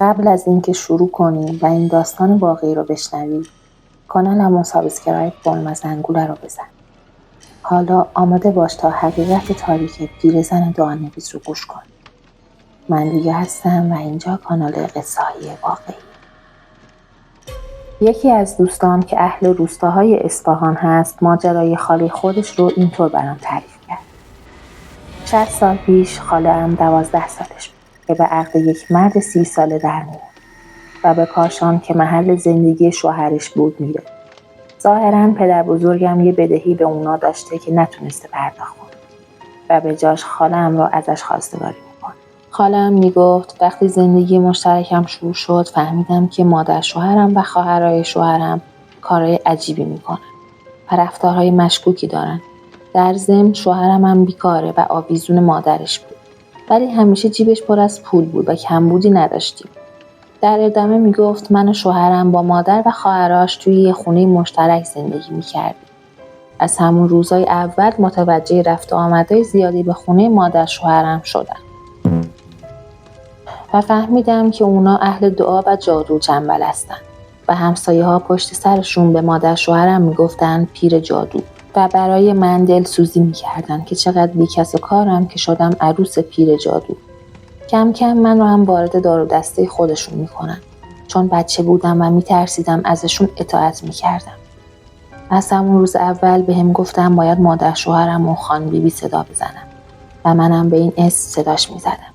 قبل از اینکه شروع کنیم و این داستان واقعی رو بشنوی، کانالمون سابسکرایب کن و زنگوله رو بزن. حالا آماده باش تا حقیقت تاریک پیرزن دعانویس رو گوش کن. من دیگه هستم و اینجا کانال قصه‌های واقعی. یکی از دوستان که اهل روستاهای اصفهان هست ماجرای خاله خودش رو اینطور برام تعریف کرد. 60 سال پیش خاله‌ام 12 سالش بود که به عقد یک مرد 30 ساله در میاد و به کاشان که محل زندگی شوهرش بود میره. ظاهراً پدر بزرگم یه بدهی به اونا داشته که نتونسته پرداخت کنه و به جاش خاله‌ام را ازش خواستگاری میکنه. خاله‌ام میگفت وقتی زندگی مشترکم شروع شد فهمیدم که مادر شوهرم و خواهرای شوهرم کارهای عجیبی میکنن و رفتارهای مشکوکی دارن. در ضمن شوهرم هم بیکاره و آویزون مادرش بود. ولی همیشه جیبش پر از پول بود و کمبودی نداشتیم. در ادامه میگفت من و شوهرم با مادر و خواهرش توی یه خونه مشترک زندگی میکردیم. از همون روزای اول متوجه رفت و آمدای زیادی به خونه مادر شوهرم شدم. و فهمیدم که اونا اهل دعا و جادو چنبل هستن و همسایه ها پشت سرشون به مادر شوهرم میگفتن پیر جادو و برای من دلسوزی میکردن که چقدر بیکس و کارم که شدم عروس پیر جادو. کم کم من رو هم وارد دار و دسته خودشون میکنن چون بچه بودم و میترسیدم ازشون اطاعت میکردم. از همون روز اول بهم گفتم باید مادر شوهرم و خان بیبی صدا بزنم و منم به این اسم صداش میزدم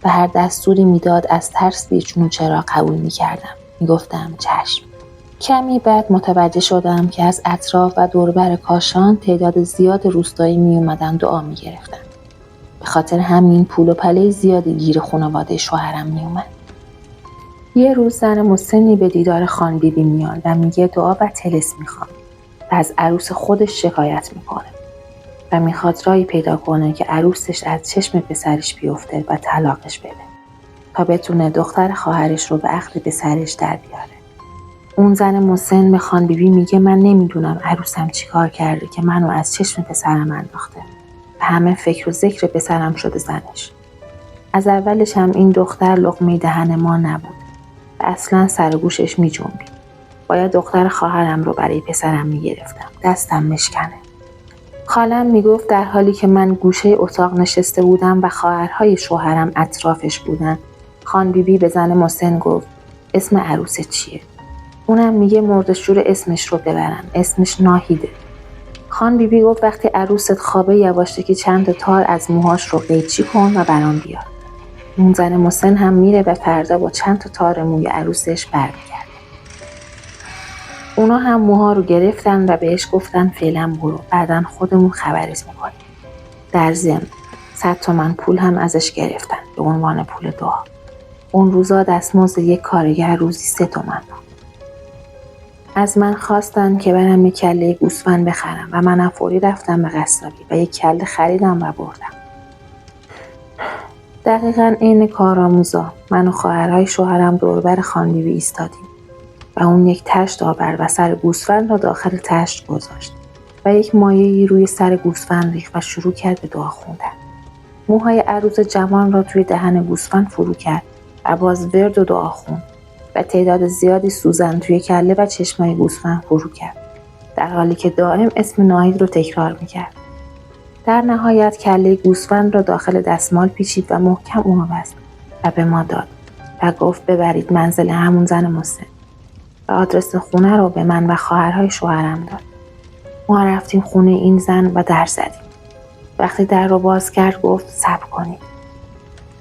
و هر دستوری میداد از ترس بیچون چرا قبول میکردم. میگفتم چشم. کمی بعد متوجه شدم که از اطراف و دوربر کاشان تعداد زیاد روستایی میومدن دعا میگرفتن. به خاطر همین پول و پله زیادی گیر خانواده شوهرم میومد. یه روز زن مسنی به دیدار خان بیبی میاد و میگه دعا و طلسم میخوام و از عروس خودش شکایت میکنه و میخواد راهی پیدا کنه که عروسش از چشم پسرش بیفته و طلاقش بده تا بتونه دختر خواهرش رو به عقد پسرش در بیاره. اون زن مسن به خان بیبی میگه من نمیدونم عروسم چی کار کرده که منو از چشم پسرم انداخته و همه فکر و ذکر پسرم شده زنش. از اولش هم این دختر لقمه دهن ما نبود و اصلا سر گوشش میجنبید. باید دختر خواهرم رو برای پسرم میگرفتم. دستم مشکنه. خالم میگفت در حالی که من گوشه اتاق نشسته بودم و خواهرهای شوهرم اطرافش بودن، خان بیبی به زن مسن گفت اسم عروس چیه؟ اونم میگه مرده‌شور اسمش رو ببرن. اسمش ناهیده. خان بیبی گفت وقتی عروست خوابه یواشکی چند تار از موهاش رو قیچی کن و برام بیار. اون زن مسن هم میره و فردا با چند تار موی عروسش برمیگرده. اونا هم موها رو گرفتن و بهش گفتن فعلا برو، بعدن خودمون خبرت میکنیم. در ضمن 100 تومن پول هم ازش گرفتن به عنوان پول دعا. اون روزا دستمزد یک کارگر روزی 3 تومن بود. از من خواستن که برم یک کله گوسفند بخرم و منم فوری رفتم به قصابی و یک کله خریدم و بردم. دقیقاً عین کارآموزا من و خواهرهای شوهرم دوربر خان بیبی ایستادیم و اون یک تشت آورد و سر گوسفند را داخل تشت گذاشت و یک مایعی روی سر گوسفند ریخت و شروع کرد به دعا خوندن. موهای عروس جوان را توی دهن گوسفند فرو کرد و باز ورد و دعا خوند و تعداد زیادی سوزن توی کله و چشمای گوسفند فرو کرد در حالی که دائم اسم ناهید رو تکرار میکرد. در نهایت کله گوسفند را داخل دستمال پیچید و محکم اونو بست و به ما داد و گفت ببرید منزل همون زن مسن و آدرس خونه رو به من و خواهرهای شوهرم داد. ما رفتیم خونه این زن و در زدیم. وقتی در رو باز کرد گفت صبر کنید.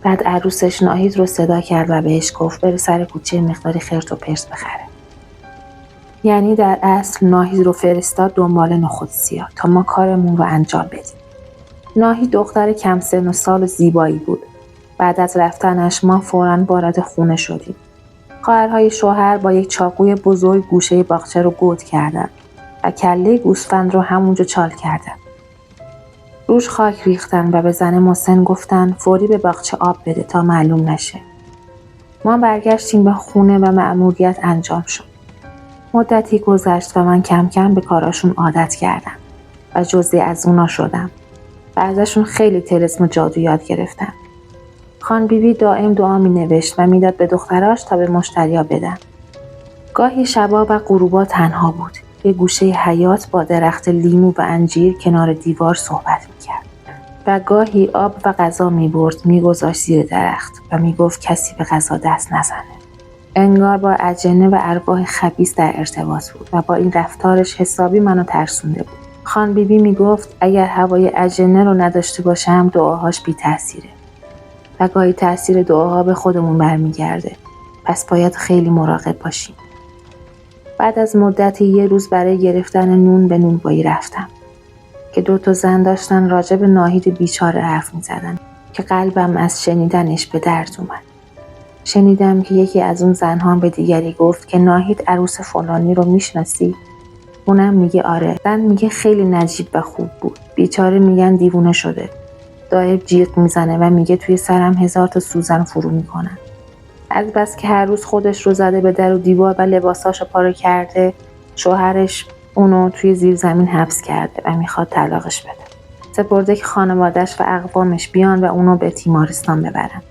بعد عروسش ناهید رو صدا کرد و بهش گفت بره سر کوچه مقداری خرت و پرت بخره. یعنی در اصل ناهید رو فرستاد دنبال نخود سیاه تا ما کارمون رو انجام بدیم. ناهید دختر کم سن و سال و زیبایی بود. بعد از رفتنش ما فوراً وارد خونه شدیم. خواهرهای شوهر با یک چاقوی بزرگ گوشه باغچه رو گود کردن و کله گوسفند رو همونجا چال کردن. روش خاک ریختن و به زن مسن گفتن فوری به باغچه آب بده تا معلوم نشه. ما برگشتیم به خونه و مأموریت انجام شد. مدتی گذشت و من کم کم به کاراشون عادت کردم و جزئی از اونا شدم و ازشون خیلی طلسم و جادو یاد گرفتم. خان بیبی دائم دعا می‌نوشت و میداد به دختراش تا به مشتریا بدن. گاهی شبا و غروبا تنها بود. یه گوشه حیاط با درخت لیمو و انجیر کنار دیوار صحبت می‌کرد. و گاهی آب و غذا می‌برد می‌گذاشت زیر درخت و می‌گفت کسی به غذا دست نزنه. انگار با اجنه و ارواح خبیث در ارتباط بود و با این رفتارش حسابی منو ترسونده بود. خان بیبی میگفت اگر هوای اجنه رو نداشته باشم دعاهاش بی تأثیره و گاهی تأثیر دعاها به خودمون برمیگرده. پس باید خیلی مراقب باشیم. بعد از مدتی یه روز برای گرفتن نون به نونوایی رفتم که 2 زن داشتن راجع به ناهید بیچاره حرف میزدن که قلبم از شنیدنش به درد اومد. شنیدم که یکی از اون زنها به دیگری گفت که ناهید عروس فلانی رو میشناسی؟ اونم میگه آره. زن میگه خیلی نجیب و خوب بود. بیچاره میگن دیوونه شده. دائم جیغ میزنه و میگه توی سرم 1000 تا سوزن فرو میکنن. از بس که هر روز خودش رو زده به در و دیوار و لباساشو پاره کرده، شوهرش اونو توی زیر زمین حبس کرده و میخواد طلاقش بده. سپرده که خانواده‌اش و اقوامش بیان و اونو به تیمارستان ببرن.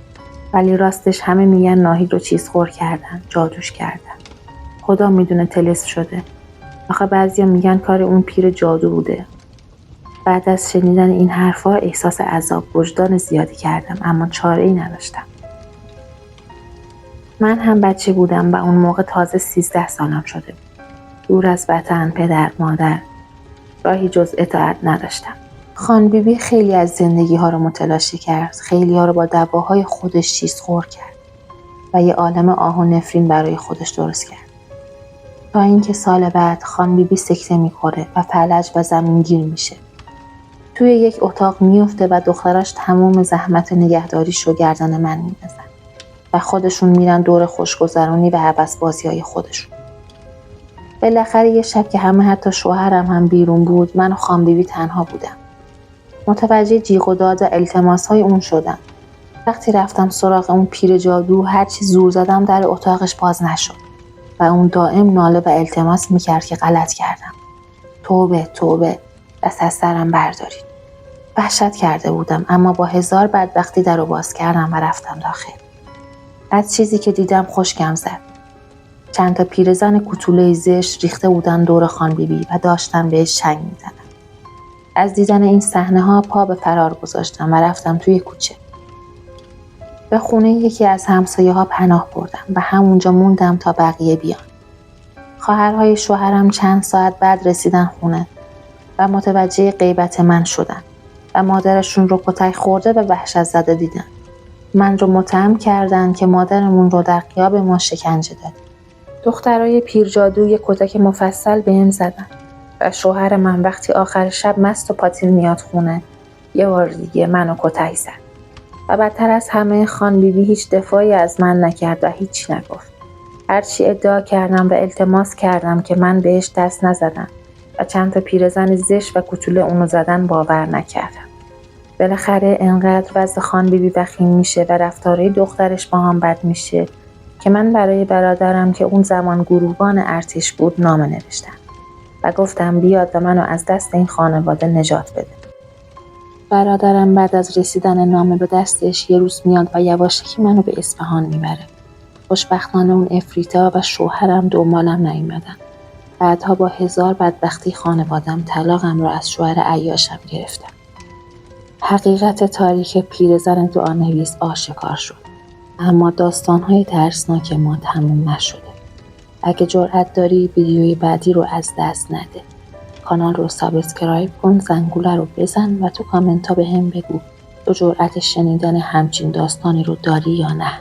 ولی راستش همه میگن ناهید رو چیز خور کردن، جادوش کردن. خدا میدونه طلسم شده. آخه بعضیا میگن کار اون پیر جادو بوده. بعد از شنیدن این حرفا احساس عذاب وجدان زیادی کردم اما چاره‌ای نداشتم. من هم بچه بودم و اون موقع تازه 13 سالم شده بود. دور از وطن، پدر، مادر. راهی جز اطاعت نداشتم. خان بیبی خیلی از زندگی ها رو متلاشی کرد. خیلی ها رو با دواهای خودش چیز خور کرد و یه عالم آه و نفرین برای خودش درست کرد. تا اینکه سال بعد خان بیبی سکته می‌خوره و فلج و زمینگیر میشه. توی یک اتاق میفته و دختراش تمام زحمت نگهداریش رو گردن من میندازن و خودشون میرن دور خوشگذرانی و هوس بازی‌های خودشون. بالاخره یه شب که همه حتی شوهرم هم بیرون بود، من و خان بیبی تنها بودم. متوجه جیغ و داد و التماس‌های اون شدم. وقتی رفتم سراغ اون پیر جادو، هرچی زور زدم در اتاقش باز نشد و اون دائم ناله و التماس میکرد که غلط کردم. توبه توبه، دست از سرم بردارید. وحشت کرده بودم اما با 1000 بدبختی درو باز کردم و رفتم داخل. از چیزی که دیدم خشکم زد. چند تا پیرزن کوتوله زشت ریخته بودن دور خان بیبی و داشتن بهش چنگ میزدن. از دیدن این صحنه‌ها پا به فرار گذاشتم و رفتم توی کوچه. به خونه یکی از همسایه‌ها پناه بردم و همونجا موندم تا بقیه بیان. خواهرهای شوهرم چند ساعت بعد رسیدن خونه و متوجه غیبت من شدن و مادرشون رو کتک خورده و وحشت زده دیدن. من رو متهم کردن که مادرمون رو در غیاب ما شکنجه داد. دخترای پیرجادو یک کتک مفصل بهم زدن و شوهر من وقتی آخر شب مست و پاتین میاد خونه یه بار دیگه منو کتک زد. و بدتر از همه خان بیبی هیچ دفاعی از من نکرد و هیچی نگفت. هرچی ادعا کردم و التماس کردم که من بهش دست نزدم و چند تا پیرزن زشت و کوتوله اونو زدن باور نکردم. بالاخره انقدر وضع خان بیبی وخیم میشه و رفتارهای دخترش با هم بد میشه که من برای برادرم که اون زمان گروهبان ارتش بود نامه نوشتم و گفتم بیاد و منو از دست این خانواده نجات بده. برادرم بعد از رسیدن نامه به دستش یه روز میاد و یواشکی منو به اصفهان میبره. خوشبختانه اون افریتا و شوهرم دنبالم نیومدن. بعدها با 1000 بدبختی خانوادم طلاقم رو از شوهر عیاشم گرفتم. حقیقت تاریک پیرزن دعانویس آشکار شد. اما داستان‌های ترسناک ما تموم نشده. اگه جرأت داری ویدیوی بعدی رو از دست نده. کانال رو سابسکرایب کن، زنگوله رو بزن و تو کامنت ها بهم بگو تو جرأت شنیدن همچین داستانی رو داری یا نه.